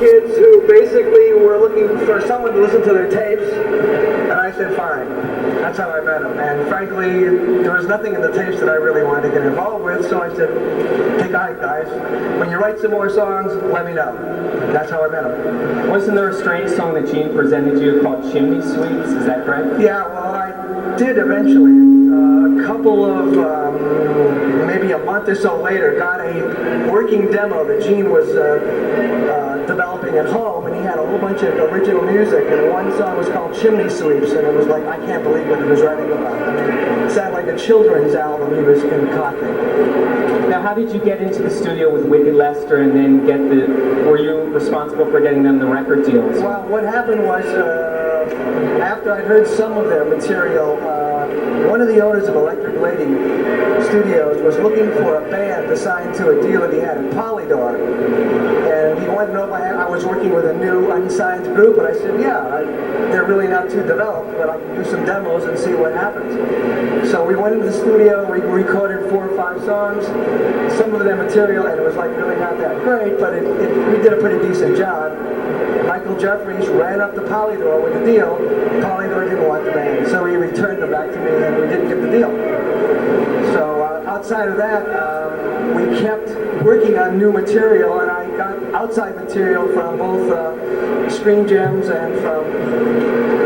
kids who basically were looking for someone to listen to their tapes, and I said, fine. That's how I met him. And frankly, there was nothing in the tapes that I really wanted to get involved with, so I said, take a hike, guys. When you write some more songs, let me know. That's how I met him. Wasn't there a strange song that Gene presented you called Chimney Sweeps? Is that correct? Yeah, well, I did eventually. A couple of, maybe a month or so later, got a working demo that Gene was developing at home, and he had a whole bunch of original music, and one song was called Chimney Sweeps, and it was like, I can't believe what he was writing about. I mean, it sounded like a children's album he was concocting. Now, how did you get into the studio with Wicked Lester and then were you responsible for getting them the record deals? Well, what happened was, after I'd heard some of their material, one of the owners of Electric Lady Studios was looking for a band to sign to a deal that he had at Polydor. And he wanted to know if I was working with a new unsigned group, and I said, yeah, they're really not too developed, but I can do some demos and see what happens. So we went into the studio, we recorded 4 or 5 songs, some of their material, and it was like really not that great, but we did a pretty decent job. Michael Jeffries ran up to Polydor with the deal. Polydor didn't want the band, so he returned them back to me, and we didn't get the deal. So outside of that, we kept working on new material, and I got outside material from both Screen Gems and from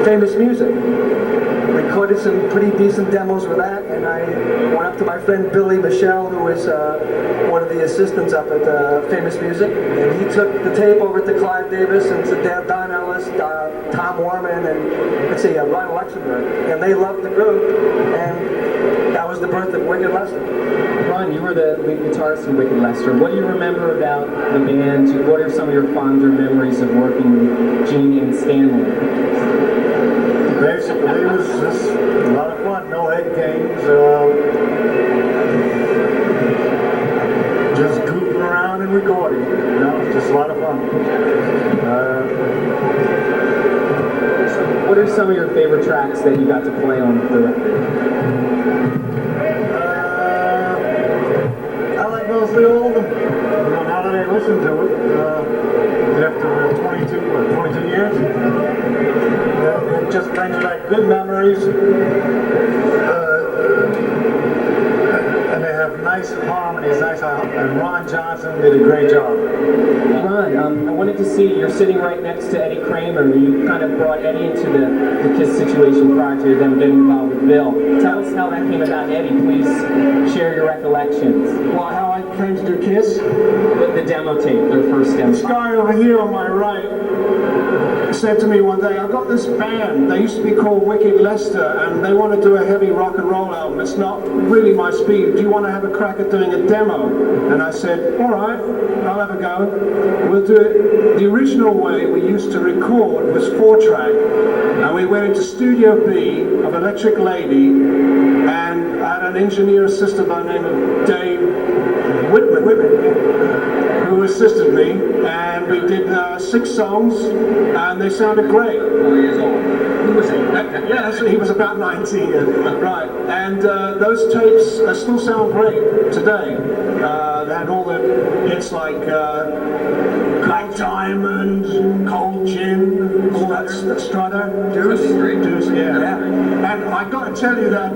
Famous Music. Recorded some pretty decent demos with that, and I went up to my friend Billy Michelle, who was one of the assistants up at Famous Music, and he took the tape over to Clive Davis and to Don Ellis, Tom Warman, and let's see, Ron Luxembourg, and they loved the group, and that was the birth of Wicked Lester. Ron, you were the lead guitarist in Wicked Lester. What do you remember about the band? What are some of your fonder memories of working with Gene and Stanley? Basically, it was just a lot of fun. No head games. Just goofing around and recording. You know, just a lot of fun. What are some of your favorite tracks that you got to play on the record? I like mostly all of them. You know, now that I listen to it, after 22 years. It just brings back good memories, and they have nice harmonies, and Ron Johnson did a great job. Ron, I wanted to see, you're sitting right next to Eddie Kramer. You kind of brought Eddie into the KISS situation prior to them getting involved with Bill. Tell us how that came about, Eddie. Please share your recollections. Well, how I came to do KISS? The demo tape, their first demo. This guy over here on my right said to me one day, I've got this band, they used to be called Wicked Lester, and they want to do a heavy rock and roll album. It's not really my speed. Do you want to have a crack at doing a demo? And I said, all right, I'll have a go. We'll do it the original way we used to record was 4-track, and we went into Studio B of Electric Lady, and I had an engineer assistant by the name of Dave Whitman, who assisted me, and we did 6 songs, and they sounded great. 4 years old. He was Yes, he was about 19, right. And those tapes still sound great today. They had all the hits like Black Diamond, Cold Gin, all that Strutter, Deuce, yeah. And I got to tell you that.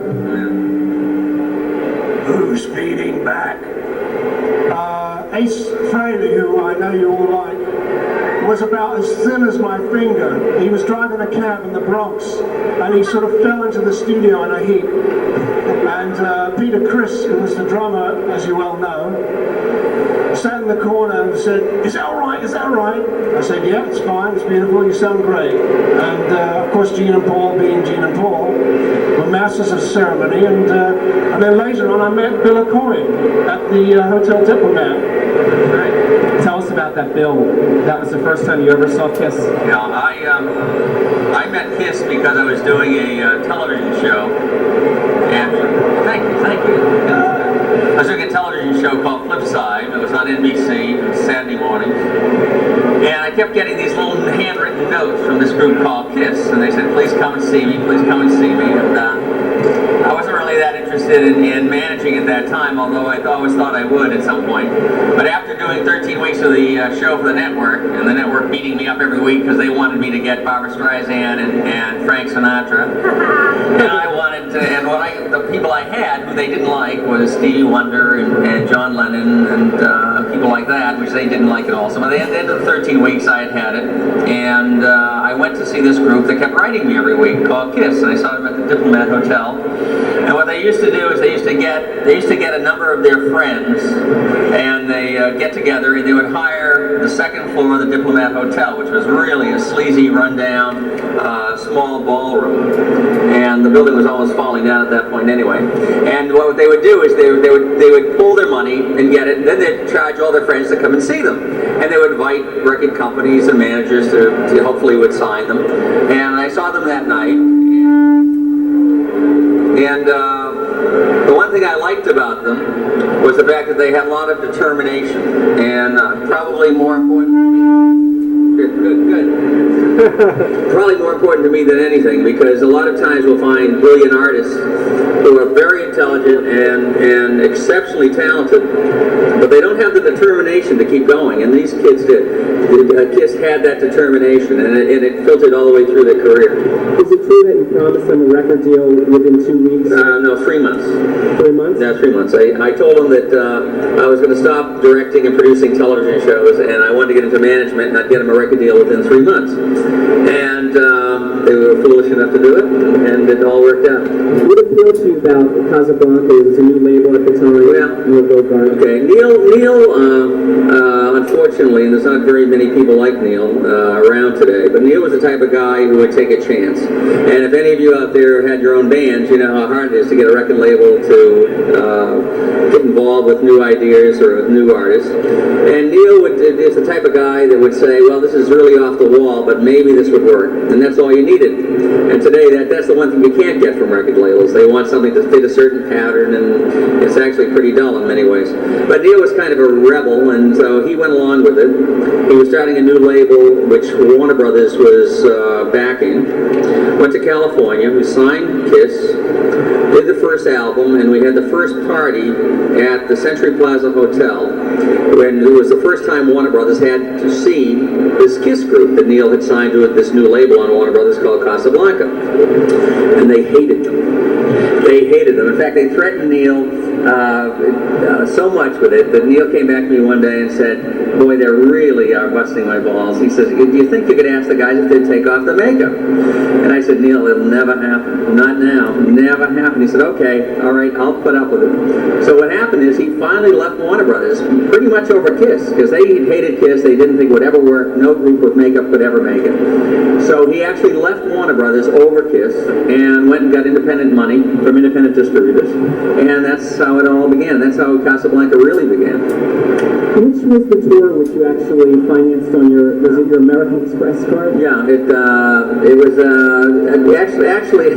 Who's feeding back? Ace Frehley, who I know you all like, was about as thin as my finger. He was driving a cab in the Bronx, and he sort of fell into the studio in a heap. And Peter Criss, who was the drummer, as you well know, sat in the corner and said, is that all right, is that all right? I said, yeah, it's fine, it's beautiful, you sound great. And of course Gene and Paul, being Gene and Paul, were masters of ceremony, and then later on I met Bill O'Coin at the Hotel Diplomat. Tell us about that, Bill. That was the first time you ever saw KISS. Yeah, I met KISS because I was doing a television show, and thank you. I was doing a television show called Flipside. It was on NBC. It was Saturday mornings, and I kept getting these little handwritten notes from this group called KISS, and they said, "Please come and see me. Please come and see me." And I wasn't really that interested in managing at that time, although I always thought I would at some point. But after doing 13 weeks of the show for the network, and the network were beating me up every week because they wanted me to get Barbra Streisand and Frank Sinatra. And I wanted to, and the people I had who they didn't like was Stevie Wonder and John Lennon and people like that, which they didn't like at all. So by the end of the 13 weeks I had it, and I went to see this group that kept writing me every week called KISS, and I saw them at the Diplomat Hotel. And what they used to do is they used to get a number of their friends, and they get together and they would hire the second floor of the Diplomat Hotel, which was really a sleazy, rundown, small ballroom. And the building was almost falling down at that point anyway. And what they would do is they would pull their money and get it, and then they'd charge all their friends to come and see them. And they would invite record companies and managers to hopefully would sign them. And I saw them that night. And the one thing I liked about them was the fact that they had a lot of determination, and probably more important. Good. Probably more important to me than anything, because a lot of times we'll find brilliant artists who are very intelligent and exceptionally talented, but they don't have the determination to keep going, and these kids did. KISS had that determination, and it filtered all the way through their career. Is it true that you promised them a record deal within 2 weeks? No, 3 months. 3 months? Yeah, 3 months. I told them that I was going to stop directing and producing television shows, and I wanted to get into management, and I'd get them a record deal within 3 months. And they were foolish enough to do it, and it all worked out. What appealed to you about Casablanca? It was a new label at the time. Okay. Neil, unfortunately, and there's not very many people like Neil around today, but Neil was the type of guy who would take a chance. And if any of you out there had your own bands, you know how hard it is to get a record label to get involved with new ideas or with new artists. And Neil is the type of guy that would say, well, this is really off the wall, but maybe this would work. And that's all you needed. And today, that's the one thing you can't get from record labels. They want something to fit a certain pattern, and it's actually pretty dull in many ways. But Neil was kind of a rebel, and so he went along with it. He was starting a new label, which Warner Brothers was backing. Went to California, we signed KISS, did the first album, and we had the first party at the Century Plaza Hotel, when it was the first time Warner Brothers had to see this KISS group that Neil had signed to this new label on Warner Brothers called Casablanca. And they hated them. They hated them. In fact, they threatened Neil so much with it that Neil came back to me one day and said, boy, they really are busting my balls. He says, do you think you could ask the guys if they'd take off the makeup? And I said, Neil, it'll never happen. Not now. Never happen. He said, okay, all right, I'll put up with it. So what happened is he finally left Warner Brothers pretty much over KISS, because they hated KISS. They didn't think it would ever work. No group with makeup could ever make it. So he actually left Warner Brothers over KISS and went and got independent money from independent distributors. And that's how it all began. That's how Casablanca really began. Which was the tour which you actually financed on was it your American Express card? Yeah, it was, actually,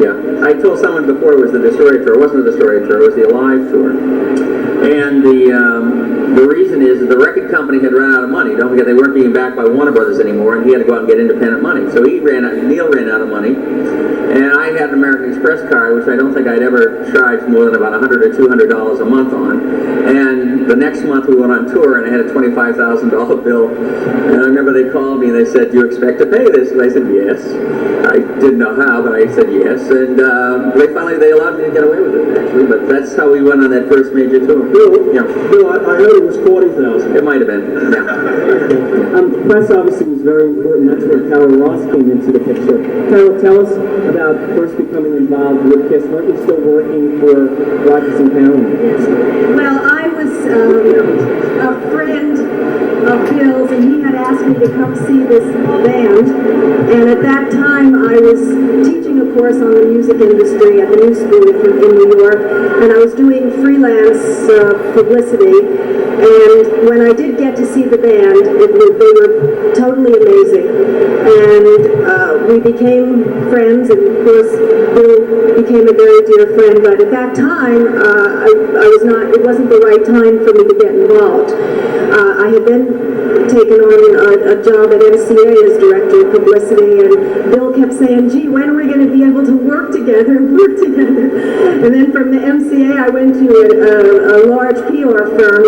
yeah. I told someone before it was the Destroyer Tour. It wasn't the Destroyer Tour, it was the Alive Tour. And the reason is that the record company had run out of money. Don't forget, they weren't being backed by Warner Brothers anymore, and he had to go out and get independent money. So Neil ran out of money, and I had an American Express card, which I don't think I'd ever charged more than about $100 or $200 a month on. And the next month we went on tour, and I had a $25,000 bill. And I remember they called me and they said, "Do you expect to pay this?" And I said, "Yes." I didn't know how, but I said yes. And they allowed me to get away with it, actually. But that's how we went on that first major tour. Bill, Yeah. Bill, I heard it was 40,000. It might have been. Yeah. Press obviously was very important. That's where Carol Ross came into the picture. Carol, tell us about first becoming involved with KISS. Weren't you still working for Rodgers and Howard? Yes. Well, I was a friend of Bill's, and he had asked me to come see this band. And at that time, I was teaching a course on the music industry at the New School in New York, and I was doing freelance publicity. And when I did get to see the band, they were totally amazing. And we became friends, and of course, Bill became a very dear friend, but at that time, it wasn't the right time for me to get involved. I had then taken on a job at MCA as director of publicity, and Bill kept saying, gee, when are we going to be able to work together? And then from the MCA, I went to a large PR firm,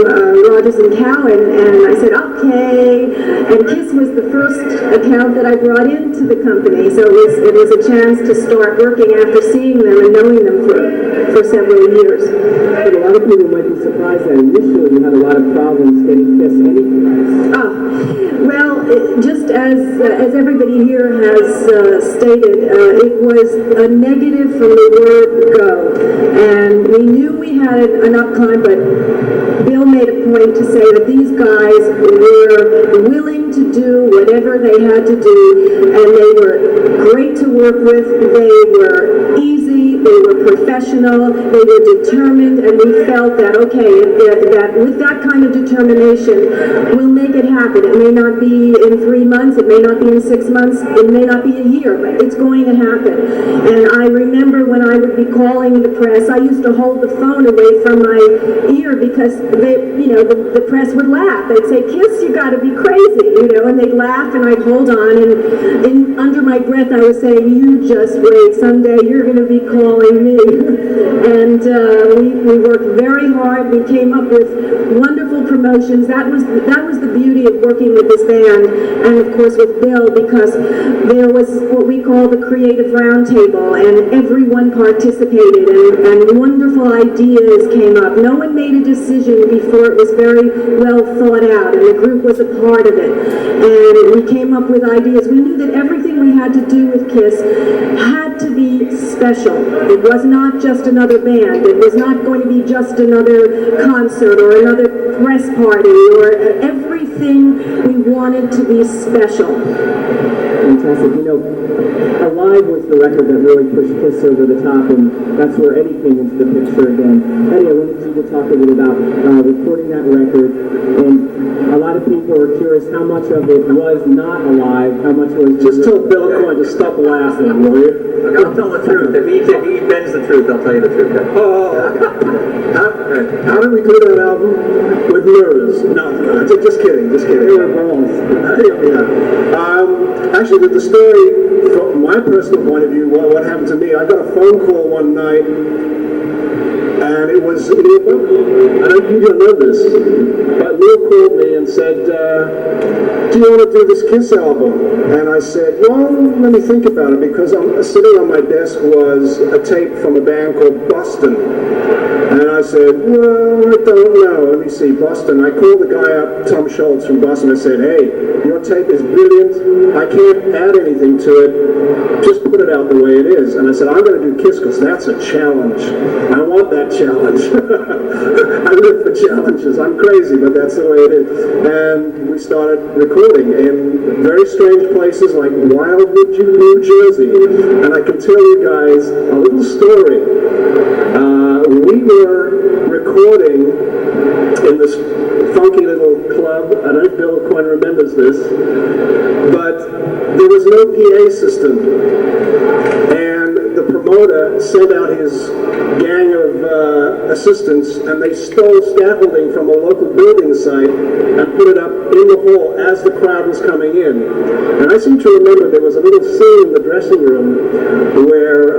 Rogers & Cowan, and I said, okay. And KISS was the first account that I brought into the company, so it was a chance to start working after seeing them and knowing them for several years. But a lot of people might be surprised that initially you had a lot of problems getting KISS any press. Oh, well, just as everybody here has stated, it was a negative from the word go. And we knew we had an upcoming, but Bill made a point to say that these guys were willing to do whatever they had to do, and they were great to work with. They were easy, they were professional, they were determined, and we felt that, okay, that with that kind of determination, we'll make it happen. It may not be in 3 months, it may not be in 6 months, it may not be a year, but it's going to happen. And I remember when I would be calling the press, I used to hold the phone away from my ear because the press would laugh. They'd say, KISS, you got to be crazy, and they'd laugh, and I'd hold on, and under my breath I was saying, you just wait, someday you're going to be calling me. And we worked very hard. We came up with wonderful promotions. That was the beauty of working with this band, and of course with Bill, because there was what we call the creative roundtable, and everyone participated, and wonderful ideas came up. No one made a decision before it was very well thought out, and the group was a part of it. And we came up with ideas. We knew that everything we had to do with KISS had to be special. It was not just another band. It was not going to be just another concert or another press party, or everything we wanted to be special. Fantastic. Alive was the record that really pushed KISS over the top, and that's where Eddie came into the picture again. Eddie, I wanted you to talk a little about recording that record, and a lot of people are curious how much of it was not alive, how much was... Just tell Bill Coyne to stop laughing, will you? I'll tell the truth. If he bends the truth, I'll tell you the truth. How did we do that album? With mirrors? No, just kidding. They were balls. Actually, the story, from my personal point of view, what happened to me, I got a phone call one night, and it was, I don't you don't know this, but Neil called me and said, do you want to do this KISS album? And I said, well, let me think about it, because sitting on my desk was a tape from a band called Boston. And I said, well, I don't know. Let me see, Boston. I called the guy up, Tom Schultz from Boston, and said, hey, your tape is brilliant. I can't add anything to it. Just put it out the way it is. And I said, I'm going to do KISS because that's a challenge. I want that challenge. I live for challenges. I'm crazy, but that's the way it is. And we started recording in very strange places like Wildwood, New Jersey. And I can tell you guys a little story. We were recording in this funky little club. I don't know if Bill Coyne remembers this, but there was no PA system. And the promoter sent out his gang of assistants, and they stole scaffolding from a local building site and put it up in the hall as the crowd was coming in. And I seem to remember there was a little scene in the dressing room where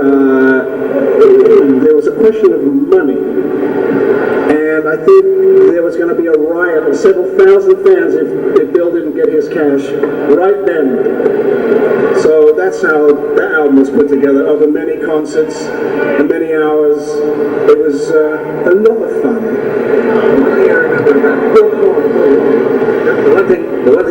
there was a question of money. And I think there was going to be a riot of several thousand fans if Bill didn't get his cash right then. So that's how that album was put together, over many concerts and many hours. It was a lot of fun. The one